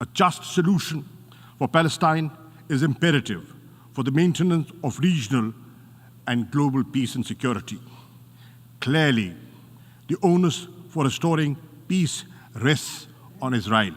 A just solution for Palestine is imperative for the maintenance of regional and global peace and security. Clearly, the onus for restoring peace rests on Israel.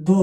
2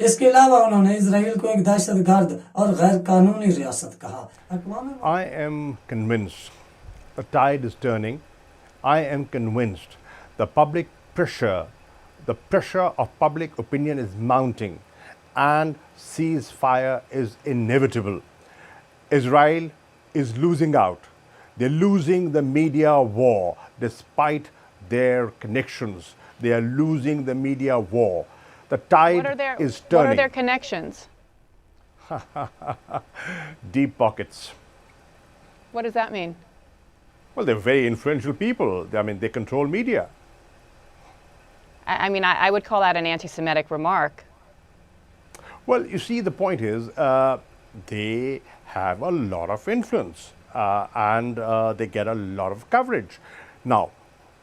اس کے علاوہ انہوں نے اسرائیل کو ایک دہشت گرد اور غیر قانونی ریاست کہا. اقوام I am convinced the tide is turning. I am convinced the pressure of public opinion is mounting and ceasefire is inevitable. Israel is losing out. They're losing the media war despite their connections. They are losing the media war. The tide is turning. What are their connections? Deep pockets. What does that mean? Well, they're very influential people. They control media. I mean, I would call that an anti-Semitic remark. Well, you see, the point is they have a lot of influence and they get a lot of coverage. Now,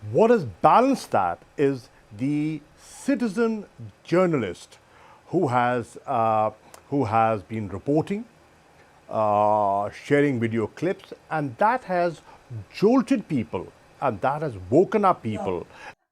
what has balanced that is the citizen journalist who has been reporting, sharing video clips, and that has jolted people and that has woken up people.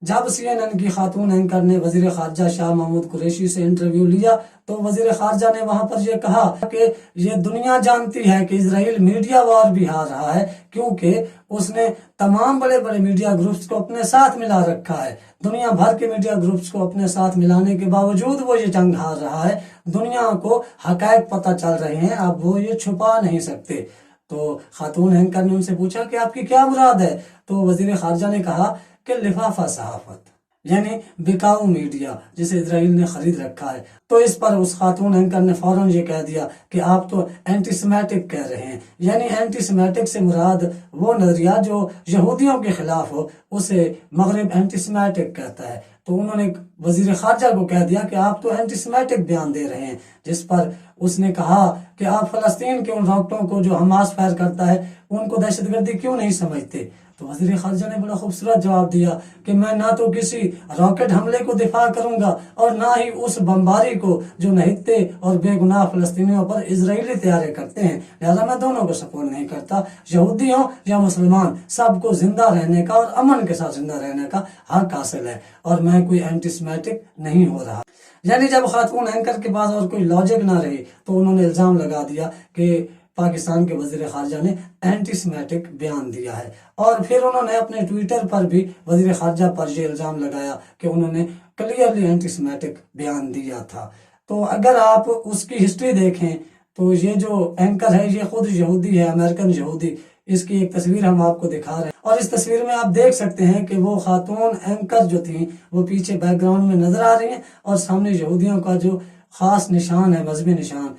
جب CNN کی خاتون anchor نے وزیر خارجہ شاہ محمود قریشی سے interview لیا تو وزیر خارجہ نے وہاں پر یہ کہا کہ یہ دنیا جانتی ہے کہ اسرائیل میڈیا وار بھی ہار رہا ہے کیونکہ اس نے تمام بڑے بڑے میڈیا گروپس کو اپنے ساتھ ملا رکھا ہے. دنیا بھر کے میڈیا گروپس کو اپنے ساتھ ملانے کے باوجود وہ یہ جنگ ہار رہا ہے. دنیا کو حقائق پتہ چل رہے ہیں, اب وہ یہ چھپا نہیں سکتے. تو خاتون اینکر نے ان سے پوچھا کہ آپ کی کیا مراد ہے؟ تو وزیر خارجہ نے کہا کہ لفافہ صحافت یعنی بکاؤ میڈیا جسے اسرائیل نے خرید رکھا ہے. تو اس پر اس خاتون اینکر نے فوراً یہ کہہ دیا کہ آپ تو اینٹی سمیٹک کہہ رہے ہیں, یعنی اینٹی سمیٹک سے مراد وہ نظریہ جو یہودیوں کے خلاف ہو اسے مغرب اینٹی سمیٹک کہتا ہے. تو انہوں نے وزیر خارجہ کو کہہ دیا کہ آپ تو اینٹی سمیٹک بیان دے رہے ہیں, جس پر اس نے کہا کہ آپ فلسطین کے ان راکٹوں کو جو حماس فائر کرتا ہے ان کو دہشت گردی کیوں نہیں سمجھتے؟ تو وزیر خارجہ نے بڑا خوبصورت جواب دیا کہ میں نہ تو کسی راکٹ حملے کو دفاع کروں گا اور نہ ہی اس بمباری کو جو نہتے اور بے گناہ فلسطینیوں پر اسرائیلی طیارے کرتے ہیں, لہذا میں دونوں کو سپورٹ نہیں کرتا. یہودی ہوں یا مسلمان سب کو زندہ رہنے کا اور امن کے ساتھ زندہ رہنے کا حق حاصل ہے اور میں کوئی اینٹی سمیٹک نہیں ہو رہا. یعنی جب خاتون اینکر کے پاس اور کوئی لاجک نہ رہی تو انہوں نے الزام لگا دیا کہ پاکستان کے وزیر خارجہ نے اینٹی سمیٹک بیان دیا ہے. اور پھر انہوں نے اپنے ٹویٹر پر بھی وزیر خارجہ پر یہ الزام لگایا کہ انہوں نے کلیئرلی اینٹی سمیٹک بیان دیا تھا. تو اگر آپ اس کی ہسٹری دیکھیں تو یہ جو اینکر ہے یہ خود یہودی ہے, امریکن یہودی. اس کی ایک تصویر ہم آپ کو دکھا رہے ہیں اور اس تصویر میں آپ دیکھ سکتے ہیں کہ وہ خاتون اینکر جو تھیں وہ پیچھے بیک گراؤنڈ میں نظر آ رہی ہیں اور سامنے یہودیوں کا جو خاص نشان ہے, مذہبی نشان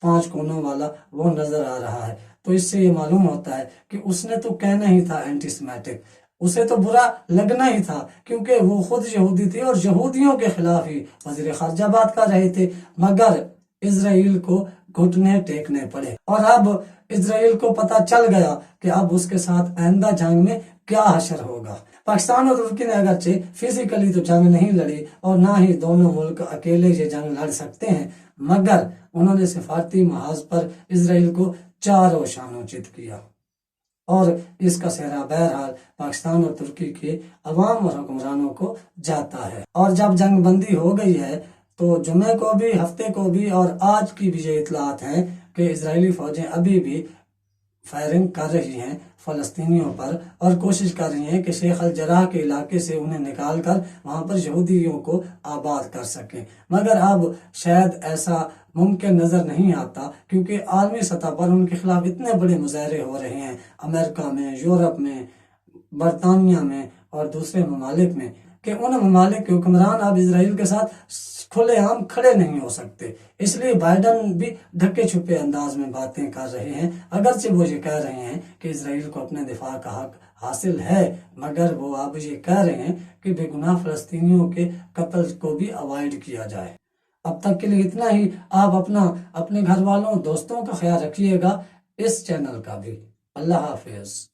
5 کونوں والا, وہ نظر آ رہا ہے. تو اس سے یہ معلوم ہوتا ہے کہ اس نے تو کہنا ہی تھا اینٹی سمیٹک, اسے تو برا لگنا ہی تھا کیونکہ وہ خود یہودی تھی اور یہودیوں کے خلاف ہی وزیر خارجہ بات کر رہے تھے. مگر اسرائیل کو گھٹنے ٹیکنے پڑے اور اب اسرائیل کو پتہ چل گیا کہ اب اس کے ساتھ آئندہ جنگ میں کیا حشر ہوگا. پاکستان اور ترکی نے اگرچہ فزیکلی تو جنگ نہیں لڑی اور نہ ہی دونوں ملک اکیلے یہ جنگ لڑ سکتے ہیں, مگر انہوں نے سفارتی محاذ پر اسرائیل کو چاروں شانوں چت کیا اور اس کا سہرا بہرحال پاکستان اور ترکی کے عوام اور حکمرانوں کو جاتا ہے. اور جب جنگ بندی ہو گئی ہے تو جمعے کو بھی, ہفتے کو بھی اور آج کی بھی یہ اطلاعات ہیں کہ اسرائیلی فوجیں ابھی بھی فائرنگ کر رہی ہیں فلسطینیوں پر اور کوشش کر رہی ہیں کہ شیخ الجراح کے علاقے سے انہیں نکال کر وہاں پر یہودیوں کو آباد کر سکیں. مگر اب شاید ایسا ممکن نظر نہیں آتا کیونکہ عالمی سطح پر ان کے خلاف اتنے بڑے مظاہرے ہو رہے ہیں, امریکہ میں, یورپ میں, برطانیہ میں اور دوسرے ممالک میں, کہ ان ممالک کے حکمران اب اسرائیل کے ساتھ کھلے عام کھڑے نہیں ہو سکتے. اس لیے بائیڈن بھی ڈھکے چھپے انداز میں باتیں کر رہے ہیں, اگرچہ وہ یہ کہہ رہے ہیں کہ اسرائیل کو اپنے دفاع کا حق حاصل ہے, مگر وہ اب یہ کہہ رہے ہیں کہ بے گناہ فلسطینیوں کے قتل کو بھی اوائڈ کیا جائے. اب تک کے لیے اتنا ہی. آپ اپنے گھر والوں, دوستوں کا خیال رکھیے گا, اس چینل کا بھی. اللہ حافظ.